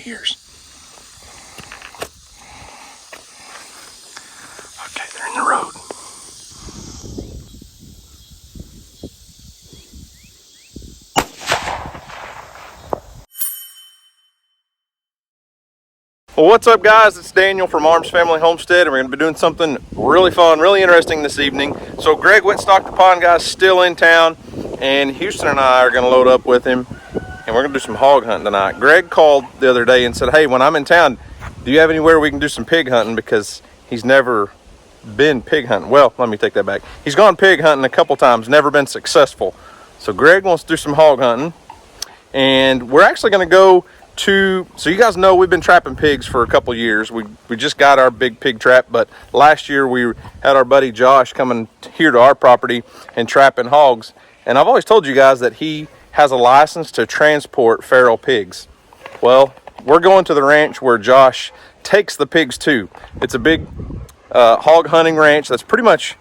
ears. Okay, they're in the road. Well, what's up guys? It's Daniel from Arms Family Homestead, and we're going to be doing something really fun, really interesting this evening. So Greg went stock the pond, guys, still in town, and Houston and I are going to load up with him, and we're going to do some hog hunting tonight. Greg called the other day and said, hey, when I'm in town, do you have anywhere we can do some pig hunting? Because he's never been pig hunting. Well, let me take that back. He's gone pig hunting a couple times, never been successful. So Greg wants to do some hog hunting, and we're actually going to go so you guys know we've been trapping pigs for a couple years. We just got our big pig trap, but last year we had our buddy Josh coming here to our property and trapping hogs. And I've always told you guys that he has a license to transport feral pigs. Well, we're going to the ranch where Josh takes the pigs to. It's a big hog hunting ranch. That's pretty much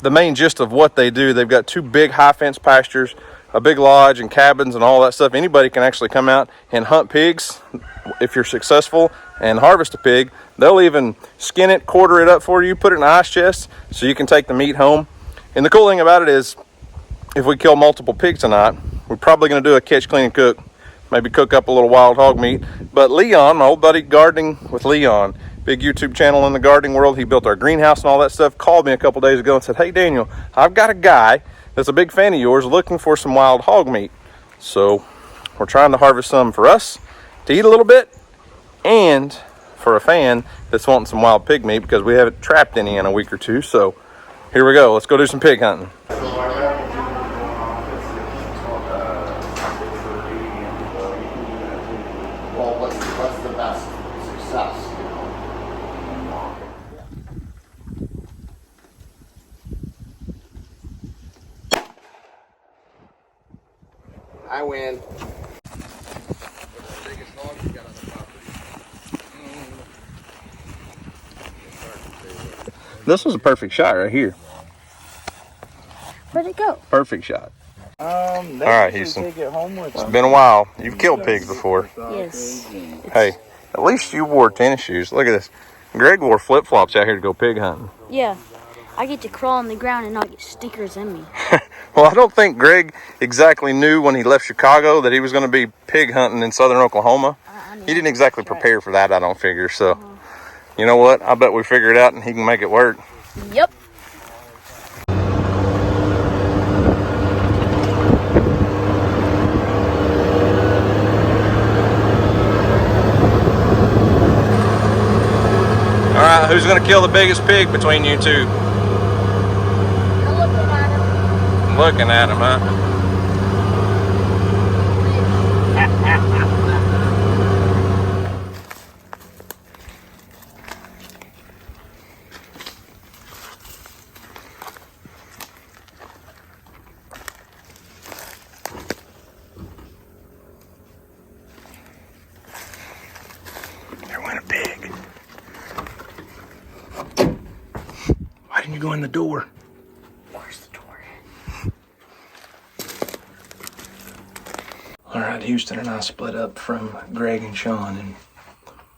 the main gist of what they do. They've got two big high fence pastures, a big lodge and cabins and all that stuff. Anybody can actually come out and hunt pigs if you're successful and harvest a pig. They'll even skin it, quarter it up for you, put it in an ice chest so you can take the meat home. And the cool thing about it is, if we kill multiple pigs tonight, we're probably going to do a catch, clean, and cook. Maybe cook up a little wild hog meat. But Leon, my old buddy Gardening with Leon, big YouTube channel in the gardening world, he built our greenhouse and all that stuff, called me a couple days ago and said, hey Daniel, I've got a guy that's a big fan of yours looking for some wild hog meat. So we're trying to harvest some for us to eat a little bit, and for a fan that's wanting some wild pig meat because we haven't trapped any in a week or two. So here we go. Let's go do some pig hunting. Well, what's the best success? I win. This was a perfect shot right here. Where'd it go? Perfect shot. All right, Houston. Take it home with It's been a while. You've killed pigs before. Yes. Hey, at least you wore tennis shoes. Look at this. Greg wore flip-flops out here to go pig hunting. Yeah. I get to crawl on the ground and not get stickers in me. Well, I don't think Greg exactly knew when he left Chicago that he was going to be pig hunting in southern Oklahoma. He didn't exactly prepare for that, I don't figure. So, you know what? I bet we figure it out and he can make it work. Yep. All right, who's going to kill the biggest pig between you two? Looking at him, huh? There went a pig. Why didn't you go in the door? Where's the door? All right, Houston and I split up from Greg and Sean, and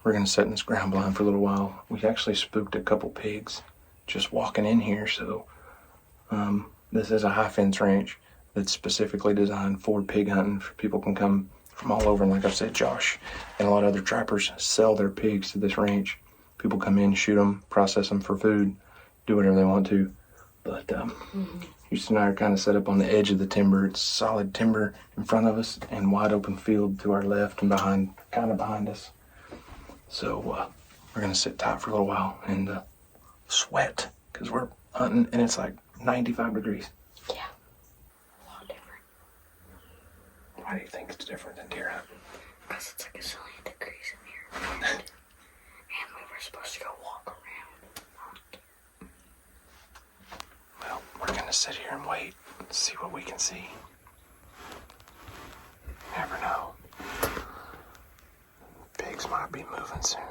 we're gonna sit in this ground blind for a little while. We actually spooked a couple pigs just walking in here. So this is a high fence ranch that's specifically designed for pig hunting. People can come from all over, and like I said, Josh and a lot of other trappers sell their pigs to this ranch. People come in, shoot them, process them for food, do whatever they want to. But Houston and I are kind of set up on the edge of the timber. It's solid timber in front of us and wide open field to our left and behind, kind of behind us. So we're gonna sit tight for a little while and sweat because we're hunting and it's like 95 degrees. Yeah. A lot different. Why do you think it's different than deer hunting? Because it's like a zillion degrees in here. And we were supposed to go walk around. Well, we're gonna sit here and wait and see what we can see. Never know. Pigs might be moving soon.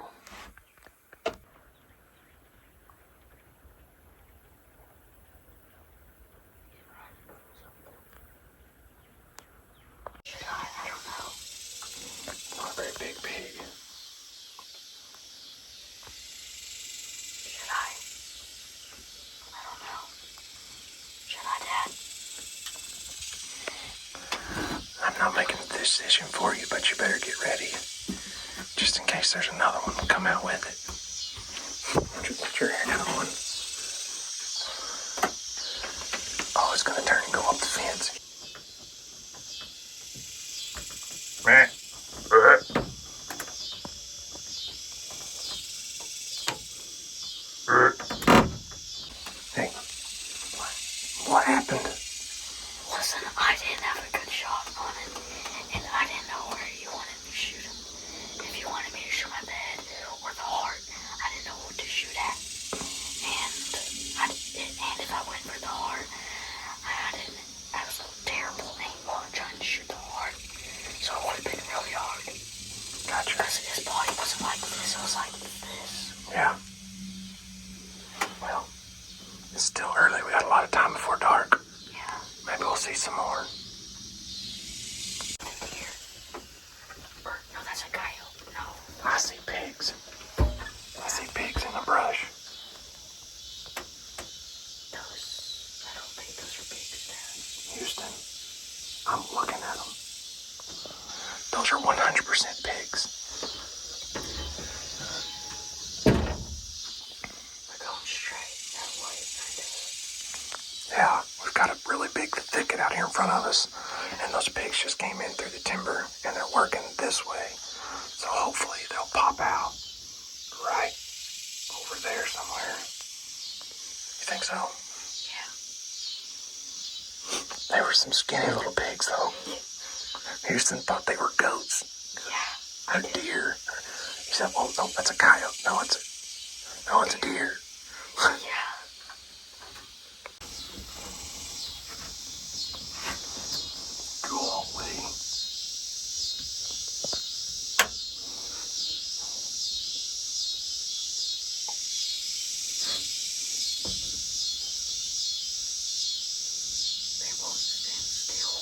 I don't know. Not a very big pig. decision for you, but you better get ready. Just in case there's another one to come out with it. Just put your hat on. Oh, it's gonna turn and go up the fence. Hey, what happened? Listen, I didn't have a good shot on it, and I didn't know where you wanted me to shoot him. If you wanted me to shoot him at the head or the heart, I didn't know what to shoot at. And if I went for the heart, I had an absolute terrible angle on trying to shoot the heart. So it would have been really hard. Gotcha. Because his body wasn't like this, it was like this. Yeah. Well, it's still early. We got a lot of time before dark. Yeah. Maybe we'll see some more. Here. Or, no, that's a coyote. No. I see pigs. I see pigs in the brush. I don't think those are pigs, Dad. Houston, I'm looking at them. Those are 100% pigs. We're going straight that way, kind of. Yeah, we've got a really big thicket out here in front of us. And those pigs just came in through the timber and they're working this way. So hopefully they'll pop out right over there somewhere. You think so? Yeah. They were some skinny little pigs though. Houston thought they were goats. Yeah. Or deer. He said, "Oh no, that's a coyote. No, it's a deer." Yeah. Golly. They won't stand still.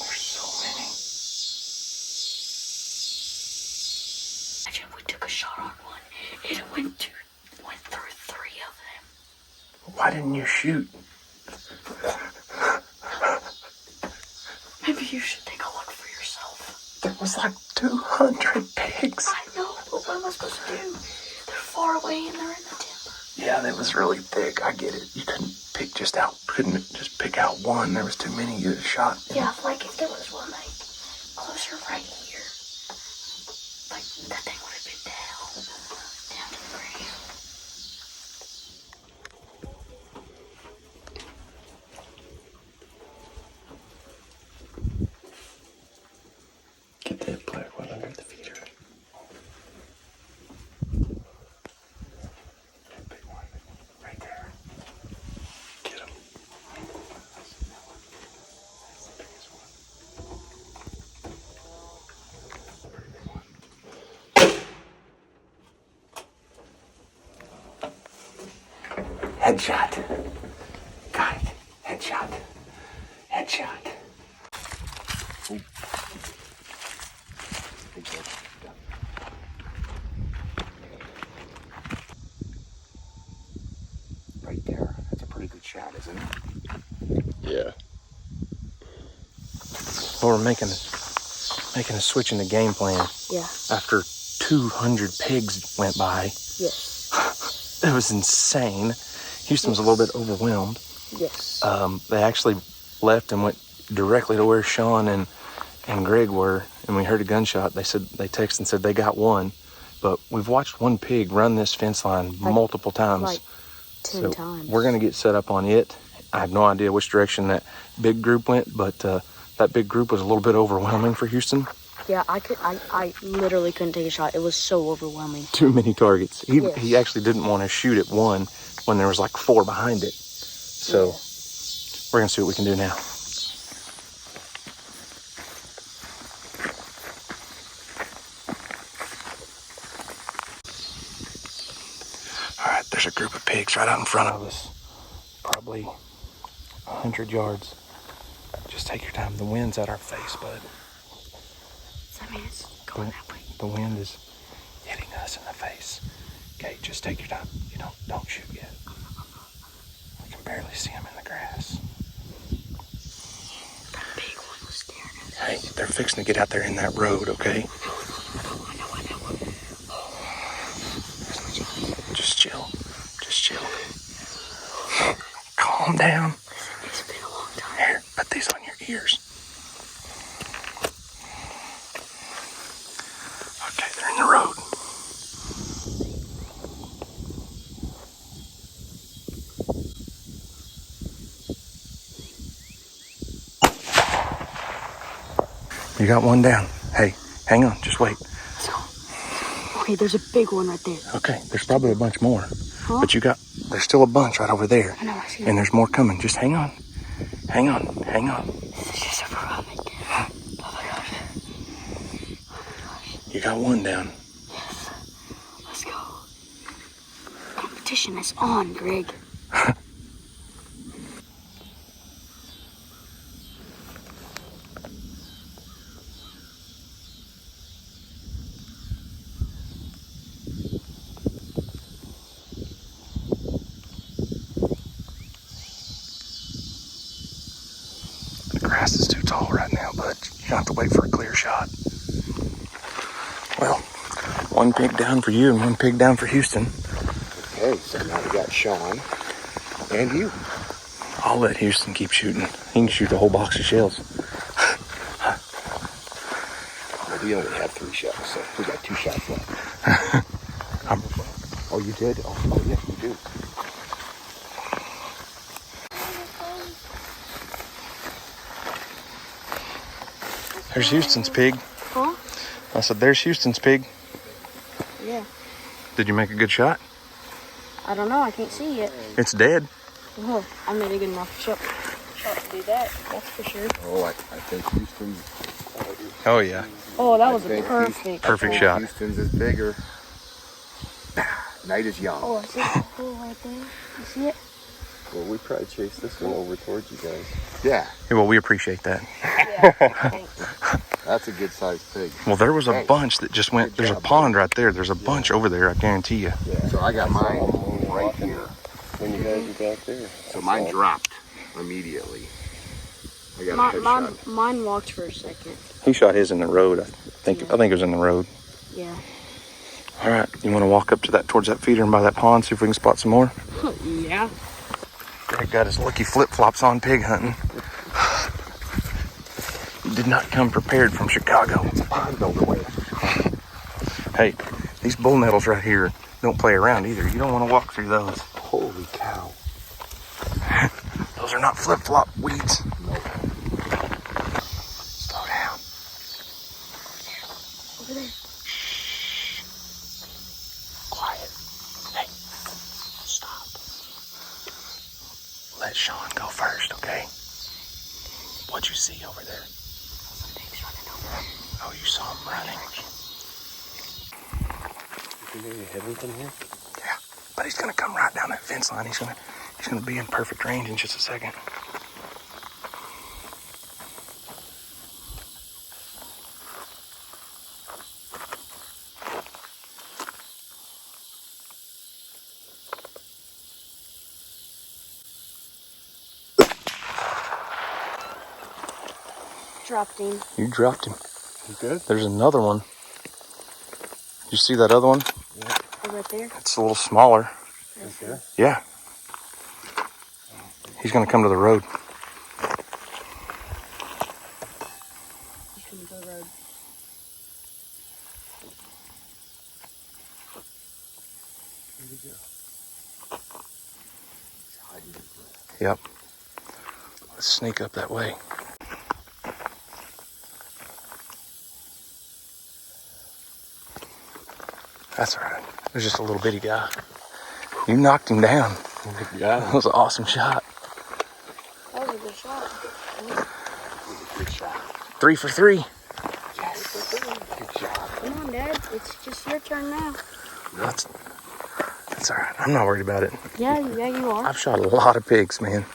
There's so many. Imagine we took a shot on one. It went through 3 of them. Why didn't you shoot? Maybe you should take a look for yourself. There was like 200 pigs. I know, but what am I supposed to do? They're far away and they're in the timber. Yeah, that was really thick. I get it. You couldn't just pick out one. There was too many. You had shot. Yeah, like if there was one like closer right here, like that thing would have been down to the ground. Get that black one under the feeder. Big one. Right there. Get him. That's the biggest one. Pretty big one. Headshot. Got it. Headshot. Headshot. Ooh. Right there. That's a pretty good shot, isn't it? Yeah. Well, we're making a switch in the game plan. Yeah. After 200 pigs went by. Yes. It was insane. Houston was a little bit overwhelmed. Yes. They actually left and went directly to where Sean and Greg were, and we heard a gunshot. They texted and said they got one, but we've watched one pig run this fence line multiple times. Like 10 times. We're gonna get set up on it. I have no idea which direction that big group went, but that big group was a little bit overwhelming for Houston. Yeah, I literally couldn't take a shot. It was so overwhelming. Too many targets. He Yes. he actually didn't want to shoot at one when there was like 4 behind it. So Yeah. we're gonna see what we can do now. All right, there's a group of pigs right out in front of us, probably 100 yards. Just take your time. The wind's at our face, bud. Does that mean it's going that way? The wind is hitting us in the face. Okay, just take your time. You don't shoot yet. We can barely see them in the grass. That big one was staring at us. Hey, they're fixing to get out there in that road, okay? I know. Just chill. Just chill. Calm down. It's been a long time. Here, put these on your ears. Okay, they're in the road. You got one down. Hey, hang on, just wait. Let's go. Okay, there's a big one right there. Okay, there's probably a bunch more. Huh? But there's still a bunch right over there. I know, I see And it. there's more coming. Just hang on. Hang on. This is just a running. Oh my gosh. You got one down. Yes. Let's go. Competition is on, Greg. The grass is too tall right now, but you're gonna have to wait for a clear shot. Well, one pig down for you and one pig down for Houston. Okay, so now we got Sean and you. I'll let Houston keep shooting. He can shoot the whole box of shells. Well, we only have 3 shells, so we got 2 shots left. Oh, you did? Oh, yes, you do. There's Houston's pig. Huh? I said, there's Houston's pig. Yeah. Did you make a good shot? I don't know. I can't see yet. It's dead. Oh, I made a good enough shot to do that. That's for sure. Oh, I think Houston. Oh, yeah. Oh, that was I a think perfect. Perfect shot. Houston's is bigger. Night is young. Oh, I see the pool right there. You see it? Well, we probably chase this one over towards you guys. Yeah, Yeah, well, we appreciate that. Yeah. Thanks. that's a good sized pig. Well, there was a Thanks. bunch that just went. There's a pond right there. There's a bunch over there, I guarantee you. Yeah. So I got mine right here. When you guys were back there. So mine dropped immediately. I got a headshot. Mine walked for a second. He shot his in the road. I think it was in the road. Yeah. All right, you want to walk up to that towards that feeder and by that pond, see if we can spot some more? Yeah. Greg got his lucky flip-flops on pig hunting. He did not come prepared from Chicago. It's a pond builder way. Hey, these bull nettles right here don't play around either. You don't want to walk through those. Holy cow. Those are not flip-flop weeds. No. Slow down. Over there. Quiet. Hey, stop. Let Sean go first, okay? What'd you see over there? Some pigs running over. Oh, you saw him running. You think maybe hit him from here? Yeah, but he's gonna come right down that fence line. He's gonna be in perfect range in just a second. Dropped him. You dropped him. You good? There's another one. You see that other one? Oh, right there. It's a little smaller. Right there? Yeah. He's gonna come to the road. He's coming to the road. Here we go. Yep. Let's sneak up that way. That's all right. It was just a little bitty guy. You knocked him down. Yeah. That was an awesome shot. That was a good shot. Good shot. 3 for 3. Yes. Good job. Come on, Dad. It's just your turn now. That's all right. I'm not worried about it. Yeah, you are. I've shot a lot of pigs, man.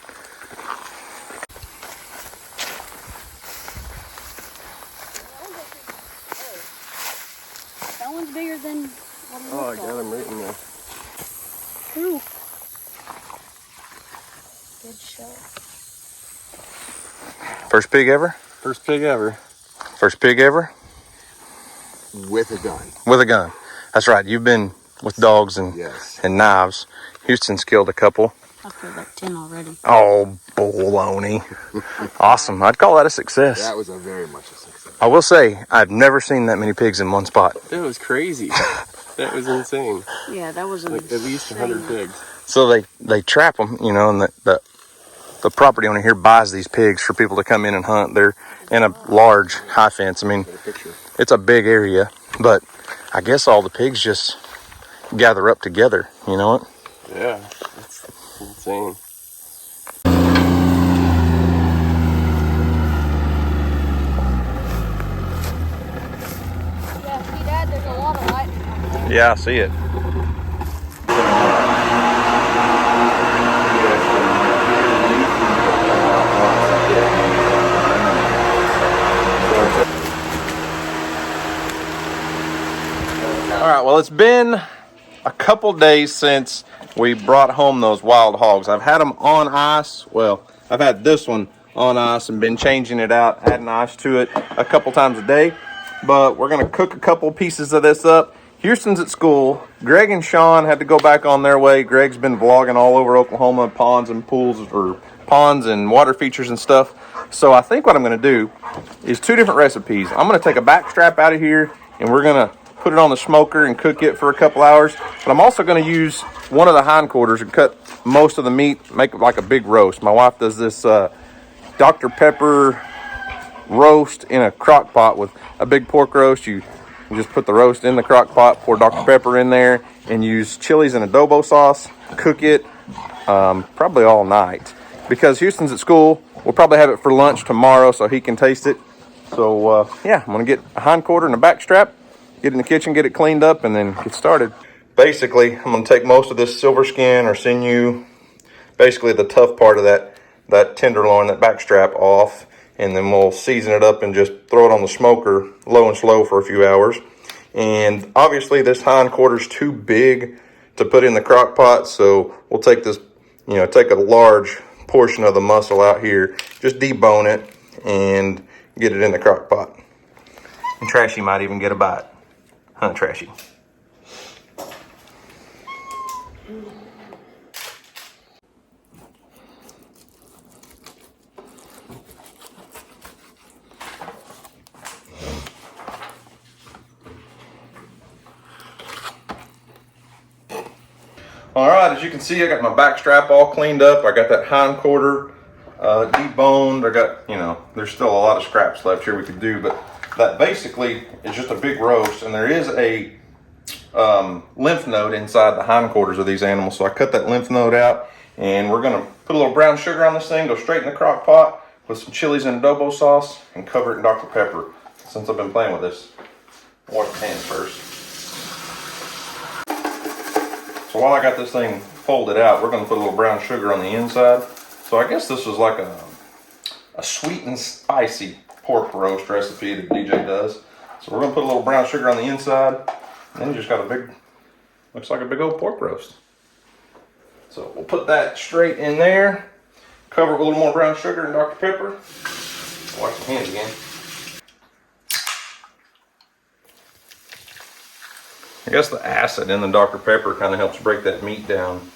That one's bigger than what it Oh, I looks got like. him right in there. Ooh. Good shot. First pig ever? First pig ever. First pig ever? With a gun. With a gun. That's right. You've been with dogs and Yes. and knives. Houston's killed a couple. I've killed like 10 already. Oh, baloney. Awesome. I'd call that a success. That was a very much a success. I will say, I've never seen that many pigs in one spot. That was crazy. That was insane. Yeah, that was Like at least 100 pigs. So they trap them, you know, and the property owner here buys these pigs for people to come in and hunt. They're in a large high fence. I mean, it's a big area, but I guess all the pigs just gather up together, you know what? Yeah, it's insane. Yeah, see, Dad, there's a lot of lightning out there. Yeah, I see it. All right, well, it's been a couple days since we brought home those wild hogs. I've had them on ice. Well, I've had this one on ice and been changing it out, adding ice to it a couple times a day. But we're gonna cook a couple pieces of this up. Houston's at school. Greg and Sean had to go back on their way. Greg's been vlogging all over Oklahoma, ponds and pools, or ponds and water features and stuff. So I think what I'm gonna do is two different recipes. I'm gonna take a back strap out of here and we're gonna put it on the smoker and cook it for a couple hours. But I'm also gonna use one of the hindquarters and cut most of the meat, make it like a big roast. My wife does this Dr. Pepper roast in a crock pot with a big pork roast. You just put the roast in the crock pot, pour Dr. Pepper in there, and use chilies and adobo sauce. Cook it probably all night. Because Houston's at school, we'll probably have it for lunch tomorrow so he can taste it. So yeah, I'm gonna get a hindquarter and a back strap, get in the kitchen, get it cleaned up, and then get started. Basically, I'm gonna take most of this silver skin or sinew, basically the tough part of that tenderloin, that back strap off, and then we'll season it up and just throw it on the smoker low and slow for a few hours. And obviously this hindquarter's too big to put in the crock pot, so we'll take this, take a large portion of the muscle out here, just debone it and get it in the crock pot. And Trashy might even get a bite. Huh, Trashy? All right, as you can see, I got my back strap all cleaned up. I got that hindquarter deboned. I got, there's still a lot of scraps left here we could do, but that basically is just a big roast, and there is a lymph node inside the hindquarters of these animals. So I cut that lymph node out, and we're gonna put a little brown sugar on this thing, go straight in the crock pot with some chilies and adobo sauce, and cover it in Dr. Pepper. Since I've been playing with this, wash the hands first. So while I got this thing folded out, we're going to put a little brown sugar on the inside. So I guess this was like a sweet and spicy pork roast recipe that DJ does. So we're going to put a little brown sugar on the inside, and then you just got a big, looks like a big old pork roast. So we'll put that straight in there, cover it with a little more brown sugar and Dr. Pepper. Wash the hands again. I guess the acid in the Dr. Pepper kind of helps break that meat down.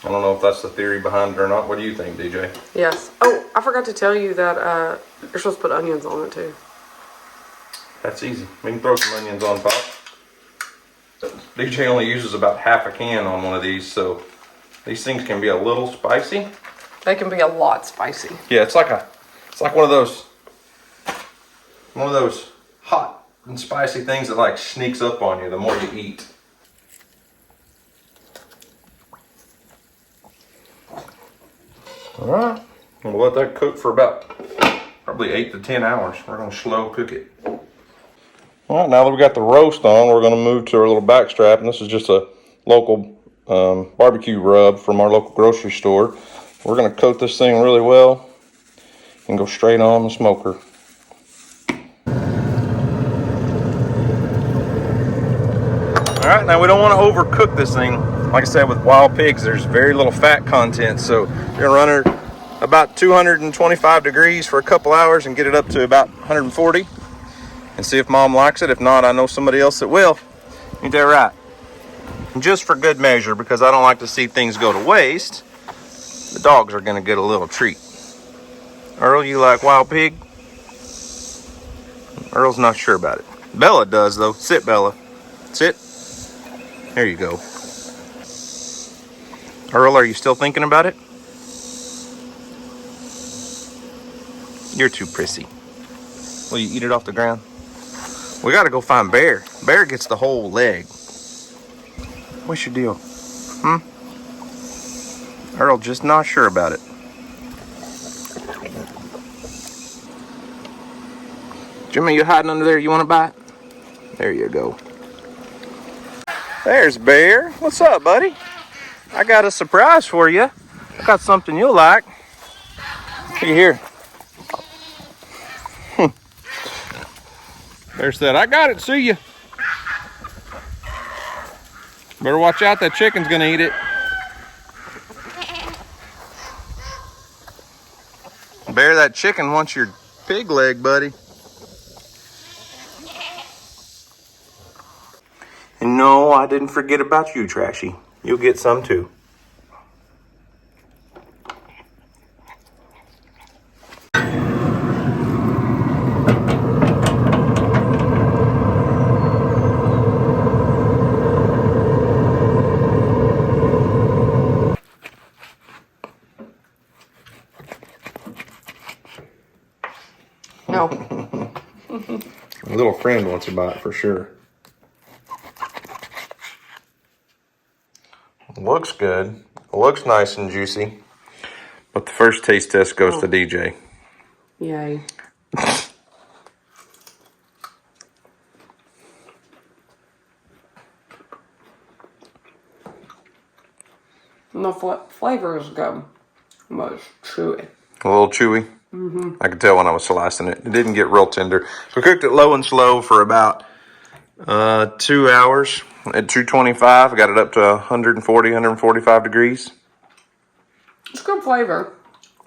I don't know if that's the theory behind it or not. What do you think, DJ? Yes. Oh, I forgot to tell you that you're supposed to put onions on it too. That's easy. We can throw some onions on top. DJ only uses about half a can on one of these, so these things can be a little spicy. They can be a lot spicy. Yeah, it's like one of those hot and spicy things that like sneaks up on you the more you eat. All right, and we'll let that cook for about probably 8 to 10 hours. We're gonna slow cook it. All right, now that we got the roast on, we're gonna move to our little back strap, and this is just a local barbecue rub from our local grocery store. We're gonna coat this thing really well and go straight on the smoker. All right, now we don't want to overcook this thing. Like I said, with wild pigs, there's very little fat content, so you're gonna run her about 225 degrees for a couple hours and get it up to about 140. and see if Mom likes it. If not, I know somebody else that will. Ain't that right? And just for good measure, because I don't like to see things go to waste, the dogs are going to get a little treat. Earl, you like wild pig? Earl's not sure about it. Bella does, though. Sit, Bella. Sit. There you go. Earl, are you still thinking about it? You're too prissy. Will you eat it off the ground? We gotta go find Bear. Bear gets the whole leg. What's your deal? Earl just not sure about it. Jimmy, you hiding under there? You want a bite? There you go. There's Bear. What's up, buddy? I got a surprise for you. Got something you'll like. Look here. Bear said, I got it. See ya. Better watch out. That chicken's gonna eat it. Bear, that chicken wants your pig leg, buddy. And no, I didn't forget about you, Trashy. You'll get some too. No. A little friend wants a bite for sure. Looks good. Looks nice and juicy. But the first taste test goes to DJ. Yay. And the flavor is good. But it's chewy. A little chewy. I could tell when I was slicing it. It didn't get real tender. So we cooked it low and slow for about 2 hours at 225. I got it up to 140, 145 degrees. It's good flavor.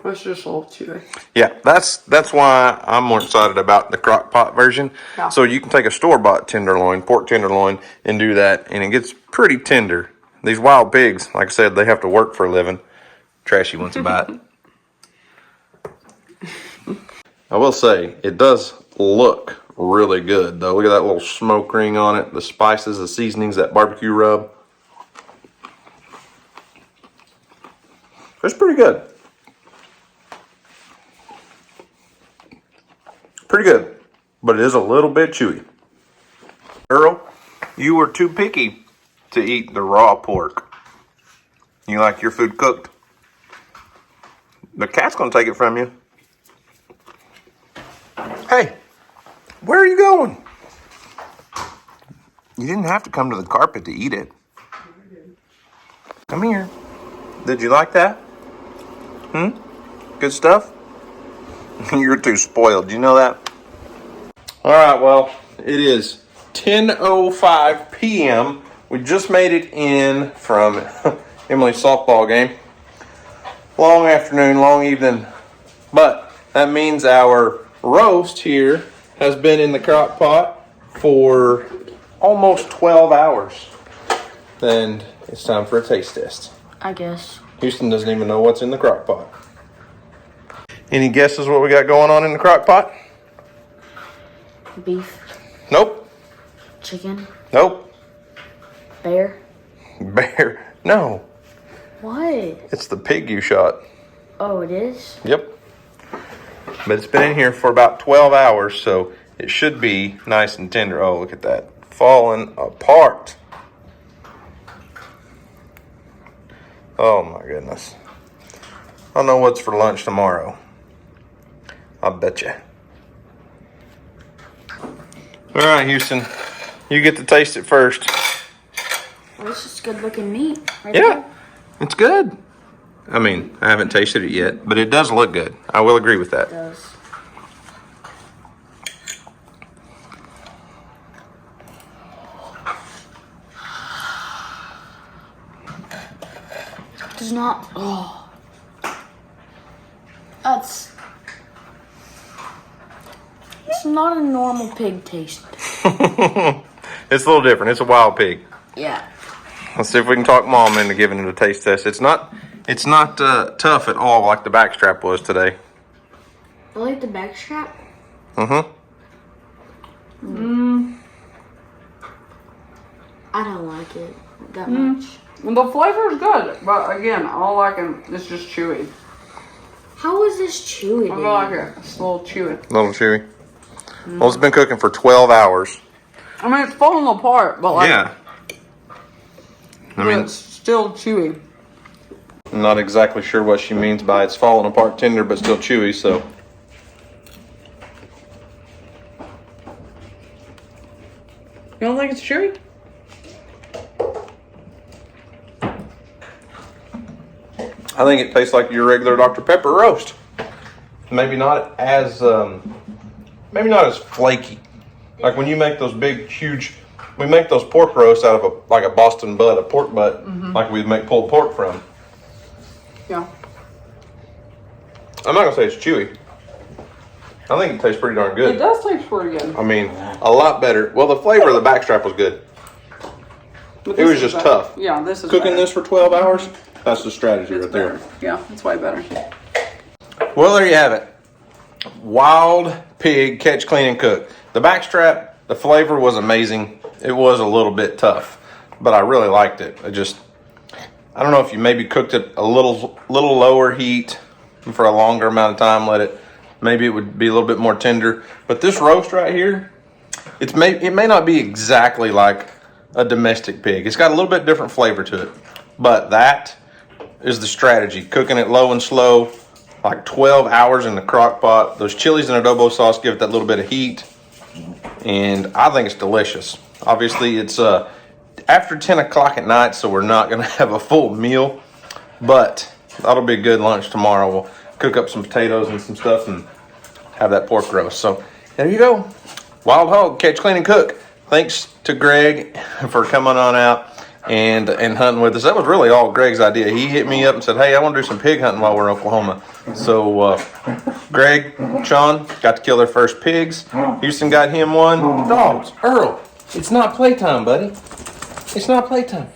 It's just a little chewy. Yeah, that's why I'm more excited about the Crockpot version. Yeah. So you can take a store-bought tenderloin, pork tenderloin, and do that, and it gets pretty tender. These wild pigs, like I said, they have to work for a living. Trashy wants a bite. I will say, it does look really good, though. Look at that little smoke ring on it, the spices, the seasonings, that barbecue rub. It's pretty good. Pretty good, but it is a little bit chewy. Earl, you were too picky to eat the raw pork. You like your food cooked. The cat's gonna take it from you. Hey, where are you going? You didn't have to come to the carpet to eat it. Come here. Did you like that? Good stuff? You're too spoiled. Do you know that? All right, well, it is 10:05 p.m. We just made it in from Emily's softball game. Long afternoon, long evening. But that means our roast here has been in the crock pot for almost 12 hours. And it's time for a taste test. I guess. Houston doesn't even know what's in the crock pot. Any guesses what we got going on in the crock pot? Beef. Nope. Chicken. Nope. Bear. Bear. No. What? It's the pig you shot. Oh, it is? Yep. But it's been in here for about 12 hours, so it should be nice and tender. Oh, look at that. Falling apart. Oh, my goodness. I don't know what's for lunch tomorrow. I bet you. All right, Houston. You get to taste it first. Well, this is good looking meat. Right Yeah, there. it's good. I mean, I haven't tasted it yet, but it does look good. I will agree with that. It does. It does not. Oh. It's not a normal pig taste. It's a little different. It's a wild pig. Yeah. Let's see if we can talk Mom into giving it a taste test. It's not tough at all like the backstrap was today. I like the back strap. Mm-hmm. I don't like it that much. Well, the flavor's good, but again, all I can is just chewy. How is this chewy? I feel like it's a little chewy. A little chewy. Well, it's been cooking for 12 hours. I mean, it's falling apart, but like, Yeah. I mean, it's still chewy. I'm not exactly sure what she means by it's falling apart tender but still chewy, so. You don't think it's chewy? I think it tastes like your regular Dr. Pepper roast. Maybe not as flaky. Like when you make those big, huge, we make those pork roasts out of like a Boston butt, a pork butt, like we'd make pulled pork from. Yeah. I'm not gonna say it's chewy. I think it tastes pretty darn It good. does taste pretty good. I mean, a lot better. Well, the flavor of the backstrap was good. But It this was is just better. tough. Yeah, this is Cooking better. this for 12 hours, that's the strategy It's right there. better. Yeah, it's way better. Well, there you have it. Wild pig catch, clean, and cook. The backstrap, the flavor was amazing. It was a little bit tough, but I really liked it. I don't know if you maybe cooked it a little lower heat for a longer amount of time. Maybe it would be a little bit more tender. But this roast right here, it may not be exactly like a domestic pig. It's got a little bit different flavor to it. But that is the strategy. Cooking it low and slow, like 12 hours in the crock pot. Those chilies and adobo sauce give it that little bit of heat. And I think it's delicious. Obviously, it's after 10 o'clock at night, so we're not going to have a full meal. But that'll be a good lunch tomorrow. We'll cook up some potatoes and some stuff and have that pork roast. So there you go. Wild hog, catch, clean, and cook. Thanks to Greg for coming on out and hunting with us. That was really all Greg's idea. He hit me up and said, hey, I want to do some pig hunting while we're in Oklahoma. So Greg, Sean got to kill their first pigs. Houston got him one. Dogs, Earl, it's not playtime, buddy. It's not playtime.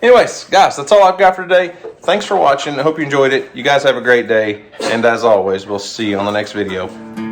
Anyways, guys, that's all I've got for today. Thanks for watching. I hope you enjoyed it. You guys have a great day. And as always, we'll see you on the next video.